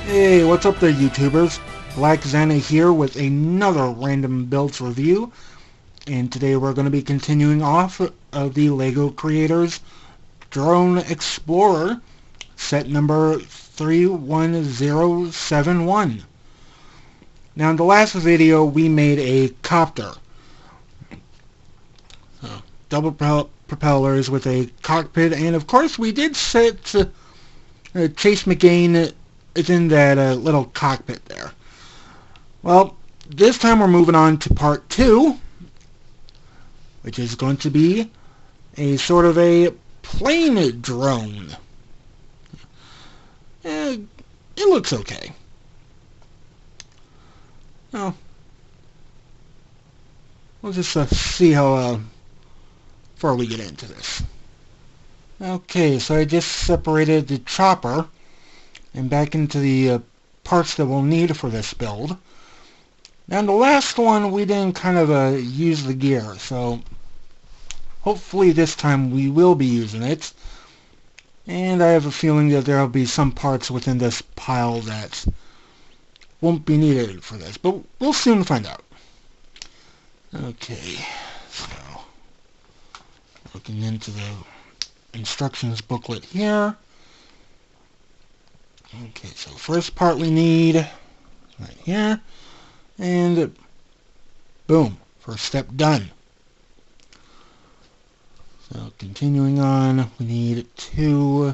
Hey, what's up there, YouTubers? Black Xana here with another random builds review, and today we're going to be continuing off of the LEGO Creators Drone Explorer set number 31071. Now in the last video we made a copter, double propellers with a cockpit, and of course we did set Chase McGain is in that little cockpit there. Well, this time we're moving on to part 2, which is going to be a sort of a plane drone. It looks okay. Well, we'll just see how far we get into this. Okay, so I just separated the chopper and back into the parts that we'll need for this build. Now in the last one we didn't kind of use the gear, so hopefully this time we will be using it. And I have a feeling that there will be some parts within this pile that won't be needed for this, but we'll soon find out. Okay, so looking into the instructions booklet here. Okay, so first part we need right here, and boom, first step done. So continuing on, we need 2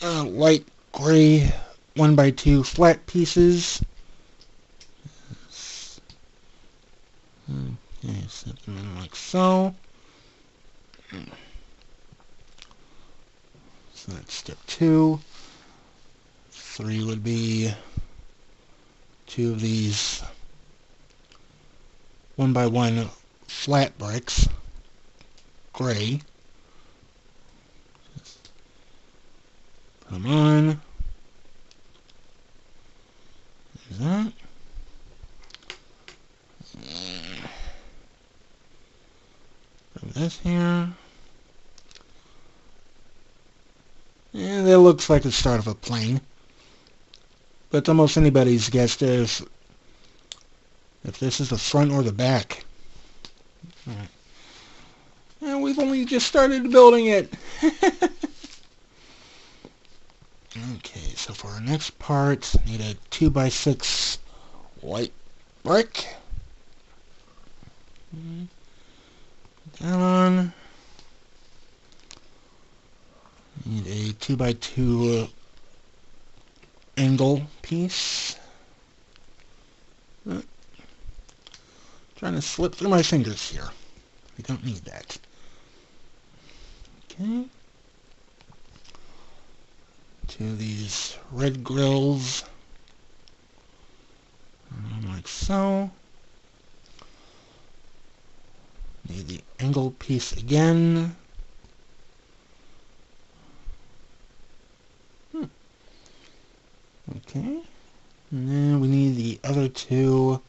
light gray 1x2 flat pieces. Okay, set them in like so. So that's step 2. 3 would be 2 of these 1x1 flat bricks, gray. Put them on. There's that. Put this here. And that looks like the start of a plane. But it's almost anybody's guess if this is the front or the back. Alright. And we've only just started building it. Okay, so for our next part, need a 2x6 white brick. Put that on. Need a 2x2 angle piece. Trying to slip through my fingers here. We don't need that. Okay. 2 of these red grills. Like so. Need the angle piece again. Okay. And then we need the other 2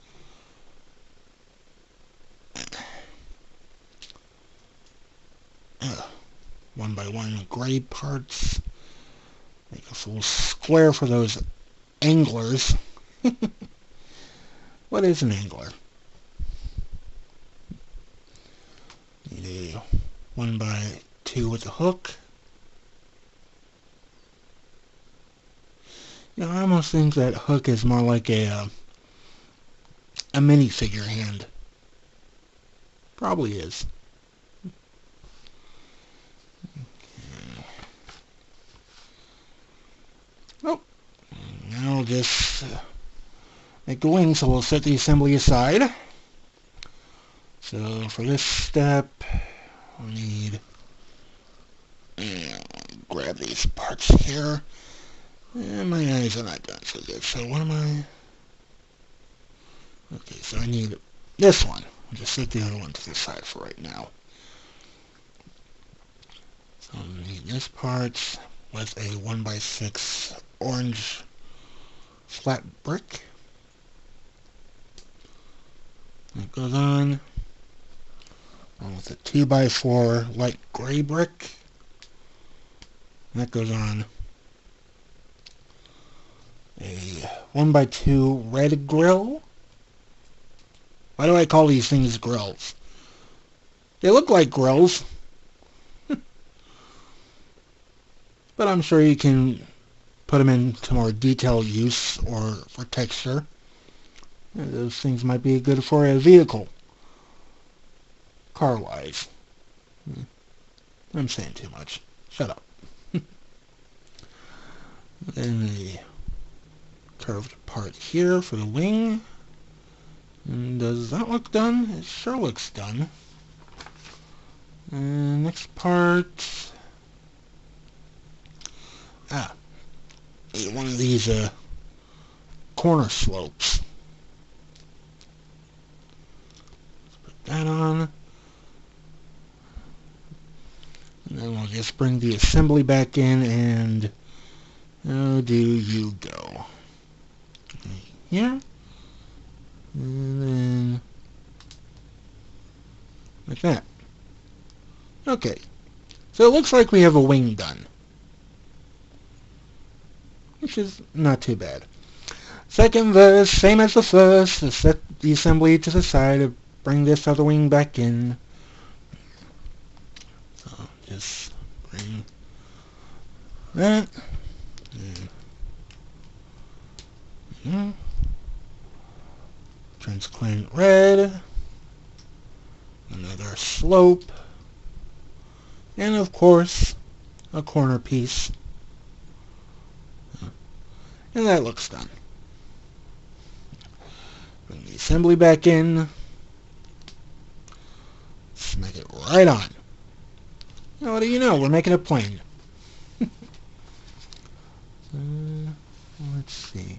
1x1 gray parts. Make a full square for those anglers. What is an angler? Need a 1x2 with a hook. You know, I almost think that hook is more like a minifigure hand. Probably is. Oh, now I'll just make the wing, so we'll set the assembly aside. So for this step, we'll need grab these parts here. And my eyes are not done so good. So what am I? Okay, so I need this one. I'll just set the other one to the side for right now. So I need this part with a 1x6 orange flat brick. That goes on. Along with a 2x4 light gray brick. That goes on. a 1x2 red grill. Why do I call these things grills? They look like grills, but I'm sure you can put them into more detailed use or for texture. Those things might be good for a vehicle, car-wise. I'm saying too much. Shut up. Then a curved part here for the wing. And does that look done? It sure looks done. And next part. One of these corner slopes. Let's put that on. And then we'll just bring the assembly back in and how do you go? Here. And then like that. Okay. So it looks like we have a wing done, which is not too bad. Second verse, same as the first. To set the assembly to the side to bring this other wing back in. So just bring that. Transparent red. Another slope. And of course, a corner piece. And that looks done. Bring the assembly back in. Smack it right on. Now, what do you know? We're making a plane. Let's see.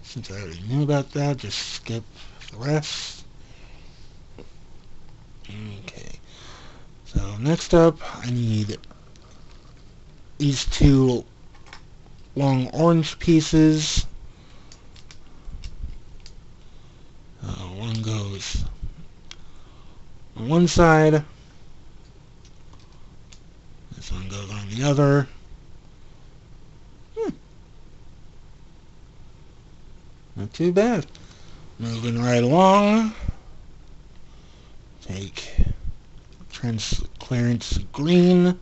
Since I already knew about that, just skip the rest. Okay. So next up, I need these two long orange pieces. One goes on one side. This one goes on the other. Not too bad. Moving right along. Take transparent green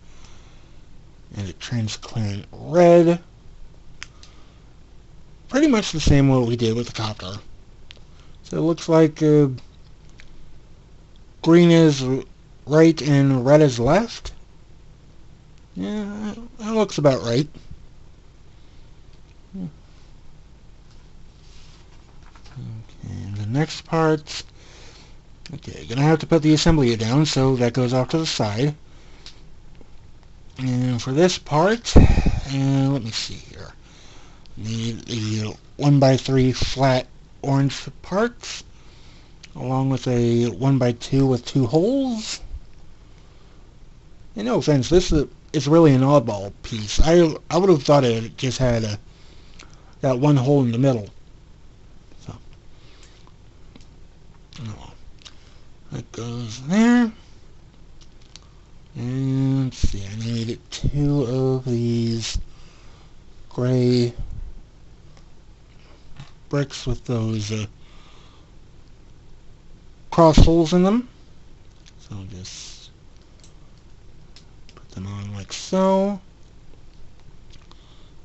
and a transparent red. Pretty much the same what we did with the copter. So it looks like green is right and red is left. Yeah, that looks about right. Okay, and the next part. Okay, gonna have to put the assembly down, so that goes off to the side. And for this part, let me see here. Need the 1x3 flat orange parts, along with a 1x2 with two holes. And no offense, this is really an oddball piece. I would have thought it just had that one hole in the middle. So, oh, that goes there. And let's see, I need two of these gray bricks with those cross holes in them. So I'll just put them on like so.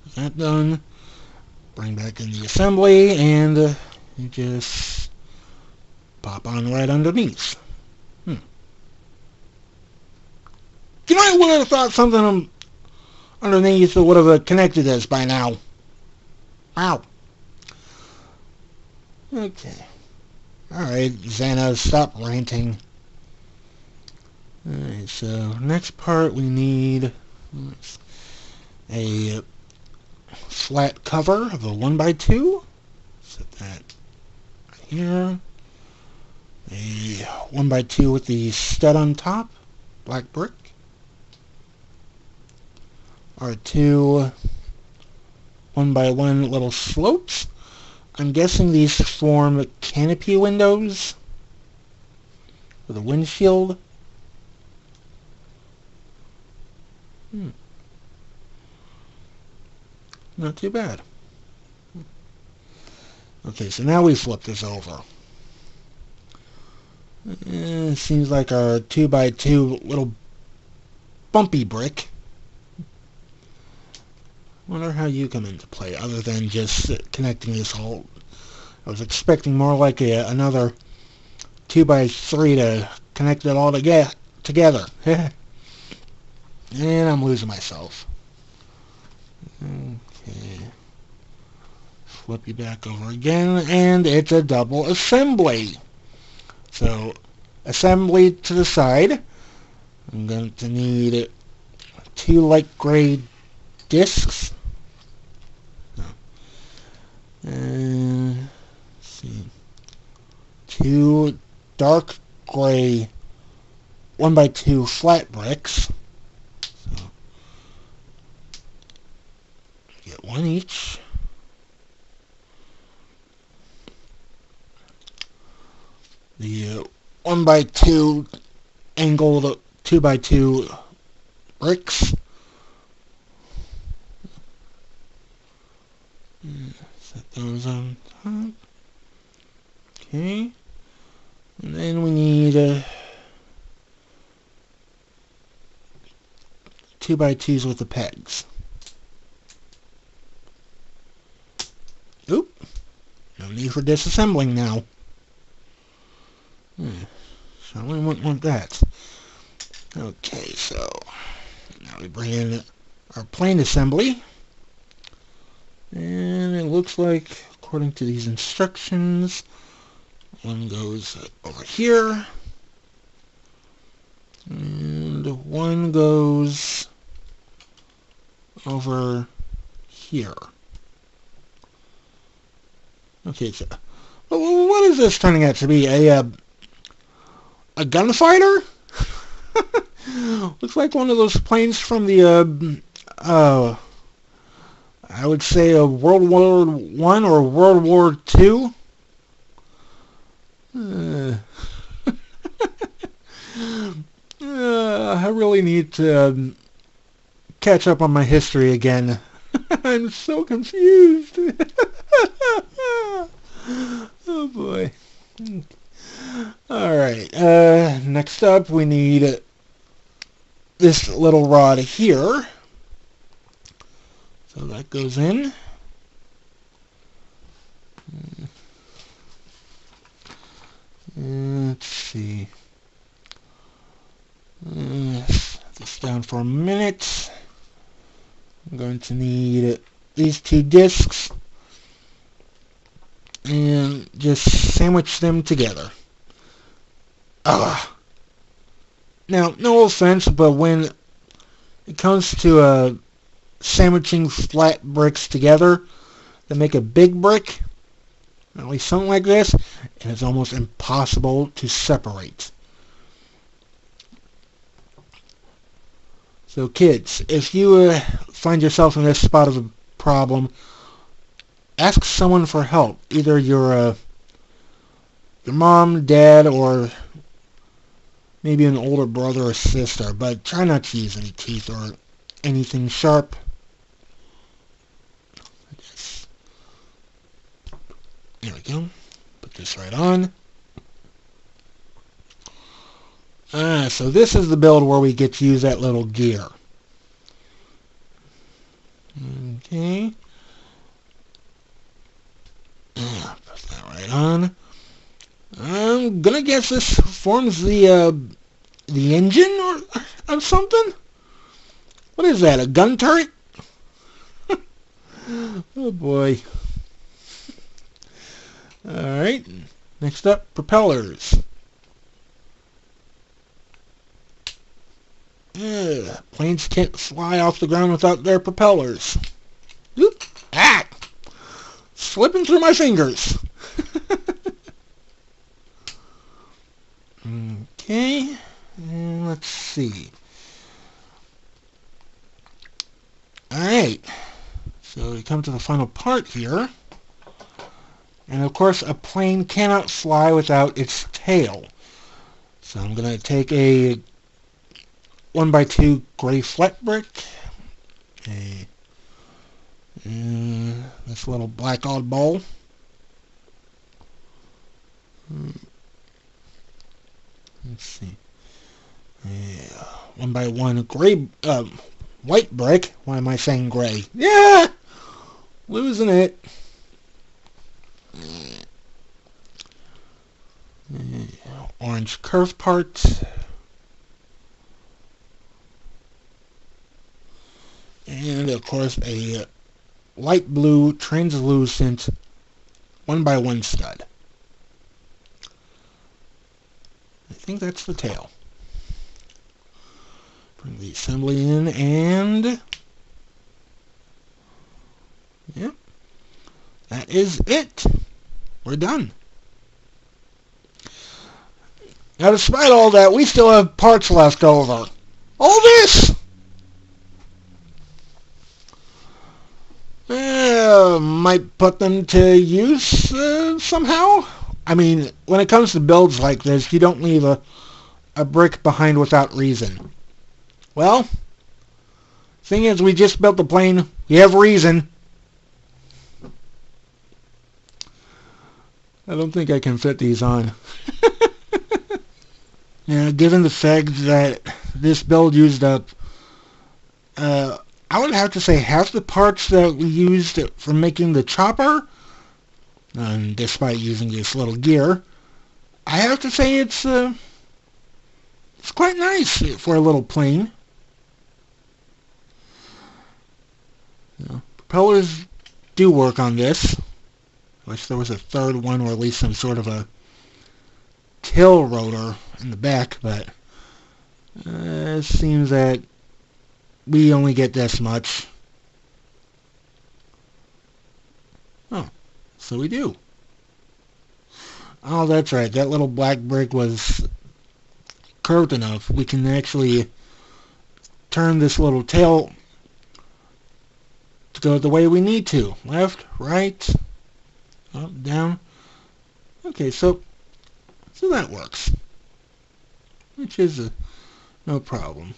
With that done, bring back in the assembly and you just pop on right underneath. You might would have thought something underneath would have connected this by now. Wow. Okay. Alright, Xana, stop ranting. Alright, so next part we need a flat cover of a 1x2. Set that right here. A 1x2 with the stud on top, black brick. Our two 1x1 little slopes. I'm guessing these form canopy windows with a windshield. Not too bad. Okay, so now we flip this over. It seems like our 2x2 little bumpy brick. Wonder how you come into play, other than just connecting this whole. I was expecting more like another 2x3 to connect it all together. And I'm losing myself. Okay. Flip you back over again, and it's a double assembly. So, assembly to the side. I'm going to need 2 light gray discs. Let's see. 2 dark gray 1x2 flat bricks. So, get 1 each. The 1x2 angled 2x2 bricks. Set those on top. Okay. And then we need 2x2s with the pegs. Oop. No need for disassembling now. So we wouldn't want that. Okay, so now we bring in our plane assembly. And it looks like, according to these instructions, one goes over here. And one goes over here. Okay, so what is this turning out to be? A gunfighter? Looks like one of those planes from the I would say a World War I or World War II. I really need to catch up on my history again. I'm so confused. Oh boy. Alright, next up we need this little rod here. So that goes in. Let's see. Set this down for a minute. I'm going to need these 2 discs and just sandwich them together. Now, no offense, but when it comes to sandwiching flat bricks together to make a big brick, at least something like this, and it's almost impossible to separate. So kids, if you find yourself in this spot of a problem, ask someone for help. Either your mom, dad, or maybe an older brother or sister, but try not to use any teeth or anything sharp. There we go. Put this right on. So this is the build where we get to use that little gear. Okay. Put that right on. I'm gonna guess this forms the engine or something. What is that? A gun turret? Oh boy. Alright, next up, propellers. Planes can't fly off the ground without their propellers. Oop! Ah! Slipping through my fingers. Okay, and let's see. Alright, so we come to the final part here. And of course, a plane cannot fly without its tail. So I'm going to take a 1x2 gray flat brick, a This little black oddball. Let's see. Yeah, 1 by 1 gray, white brick. Why am I saying gray? Yeah, losing it. Orange curved parts. And of course a light blue translucent 1 by 1 stud. I think that's the tail. Bring the assembly in and yeah, that is it. We're done. Now despite all that, we still have parts left over. All this! Might put them to use somehow. I mean, when it comes to builds like this, you don't leave a brick behind without reason. Well, thing is, we just built the plane. You have reason. I don't think I can fit these on. Now, given the fact that this build used up, I would have to say half the parts that we used for making the chopper, and despite using this little gear, I have to say it's quite nice for a little plane. Propellers do work on this. I wish there was a third one, or at least some sort of a tail rotor in the back, but it seems that we only get this much. Oh, so we do. Oh, that's right. That little black brick was curved enough. We can actually turn this little tail to go the way we need to. Left, right, up, down. Okay, so that works. Which is no problem.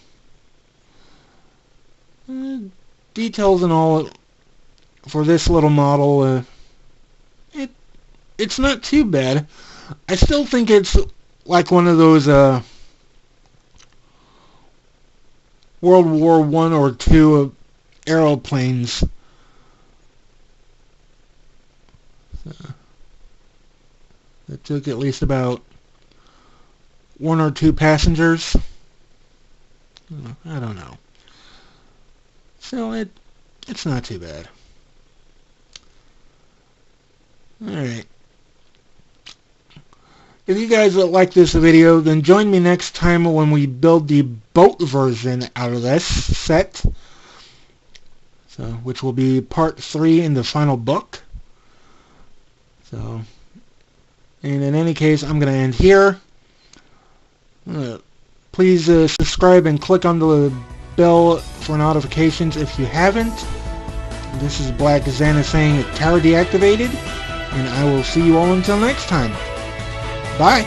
Details and all for this little model, it's not too bad. I still think it's like one of those World War I or II aeroplanes. That took at least about 1 or 2 passengers. I don't know. So it's not too bad. Alright. If you guys like this video, then join me next time when we build the boat version out of this set. So, which will be part 3 in the final book. So, and in any case, I'm going to end here. Please subscribe and click on the bell for notifications if you haven't. This is Black Xana saying tower deactivated, and I will see you all until next time. Bye!